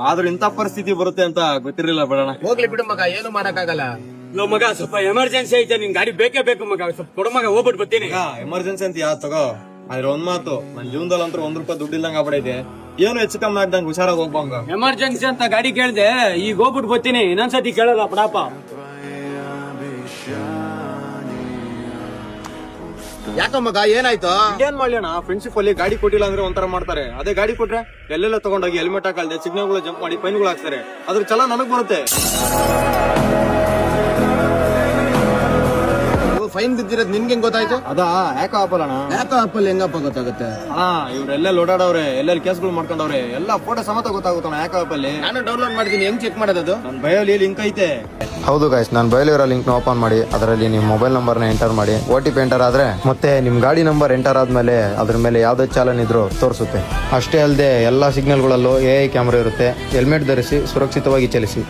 ಆದ್ರೂ ಇಂಥ ಪರಿಸ್ಥಿತಿ ಬರುತ್ತೆ ಅಂತ ಗೊತ್ತಿರಲಿಲ್ಲ ಬಿಡೋಣ. ಹೋಗ್ಲಿ ಬಿಡು ಮಗ, ಏನು ಮಾಡಕ್ಕಾಗಲ್ಲ. ಲೋ ಮಗ, ಸ್ವಲ್ಪ ಎಮರ್ಜೆನ್ಸಿ ಐತೆ, ನಿನ್ ಗಾಡಿ ಬೇಕೇ ಬೇಕು ಮಗ. ಸ್ವಲ್ಪ ಕೊಡು ಮಗ, ಹೋಗ್ಬಿಟ್ಟು ಬರ್ತೀನಿ. ಎಮರ್ಜೆನ್ಸಿ ಅಂತ ಯಾವ್ದು ತಗೋ. ಆದ್ರೆ ಒಂದ್ ಮಾತು, ನನ್ ಜೀವನದಲ್ಲಿ ಅಂತೂ ₹1 ದುಡ್ಡಿಲ್ದಂಗ ಆಗ್ಬಿಡೈತೆ. ಏನು ಹೆಚ್ಚು ಕಮ್ಮಿ ಆಗ್ದಂಗ್ ಹುಷಾರಾಗಿ ಹೋಗ್ಬಂಗ. ಎಮರ್ಜೆನ್ಸಿ ಅಂತ ಗಾಡಿ ಕೇಳ್ದೆ, ಈಗ ಹೋಗ್ಬಿಟ್ಟು ಬರ್ತೀನಿ. ಇನ್ನೊಂದ್ಸತಿ ಕೇಳಲ್ಲ ಪಡಾಪ. ಯಾಕೋ ಮಗ, ಏನಾಯ್ತು? ಏನ್ ಮಾಡ್ಲಿಣ, ಫ್ರೆಂಡ್ಶಿಪ್ ಅಲ್ಲಿ ಗಾಡಿ ಕೊಟ್ಟಿಲ್ಲ ಅಂದ್ರೆ ಒಂಥರ ಮಾಡ್ತಾರೆ. ಅದೇ ಗಾಡಿ ಕೊಟ್ರೆ ಎಲ್ಲೆಲ್ಲ ತಗೊಂಡೋಗಿ ಹೆಲ್ಮೆಟ್ ಹಾಕಲ್ದೆ ಸಿಗ್ನಲ್ ಗಳು ಜಂಪ್ ಮಾಡಿ ಫೈನ್ಗಳು ಹಾಕ್ತಾರೆ. ಅದ್ರ ಚಲ ನನಗ್ ಬರುತ್ತೆ. ಫೈನ್ ಬಿದ್ದಿರೋದು ನಿನ್ಗೆ ಹೆಂಗ್ ಗೊತ್ತಾಯ್ತು? ಅದಾ ಯಾಕ ಆಪಲ್ಲಣ? ಯಾಕೋ ಆಪಲ್ ಹೆಂಗಪ್ಪ ಗೊತ್ತಾಗುತ್ತೆ? ಇವ್ರೆಲ್ಲ ಓಡಾಡವ್ರೆ, ಎಲ್ಲೆಲ್ಲಿ ಕೇಸ್ಗಳು ಮಾಡ್ಕೊಂಡವ್ರೆ, ಎಲ್ಲ ಫೋಟೋ ಸಮೇತ ಗೊತ್ತಾಗುತ್ತಣ ಯಾಕ ಆಪಲ್ಲಿ. ನಾನು ಡೌನ್ಲೋಡ್ ಮಾಡಿದೀನಿ, ಹೆಂಗ್ ಚೆಕ್ ಮಾಡೋದು? ನನ್ ಬಯೋಲಿ ಲಿಂಕ್ ಐತೆ. ಹೌದು ಗೈಸ್, ನಾನು ಬಯಲಿರೋ ಲಿಂಕ್ ನ ಓಪನ್ ಮಾಡಿ ಅದರಲ್ಲಿ ನಿಮ್ಮ ಮೊಬೈಲ್ ನಂಬರ್ ನ ಎಂಟರ್ ಮಾಡಿ OTP ಎಂಟರ್ ಆದ್ರೆ ಮತ್ತೆ ನಿಮ್ ಗಾಡಿ ನಂಬರ್ ಎಂಟರ್ ಆದ್ಮೇಲೆ ಅದ್ರ ಮೇಲೆ ಯಾವ್ದೇ ಚಾಲನ್ ಇದ್ರೂ ತೋರಿಸುತ್ತೆ. ಅಷ್ಟೇ ಅಲ್ಲದೆ ಎಲ್ಲಾ ಸಿಗ್ನಲ್ ಗಳಲ್ಲೂ AI ಕ್ಯಾಮೆರಾ ಇರುತ್ತೆ. ಹೆಲ್ಮೆಟ್ ಧರಿಸಿ ಸುರಕ್ಷಿತವಾಗಿ ಚಲಿಸಿ.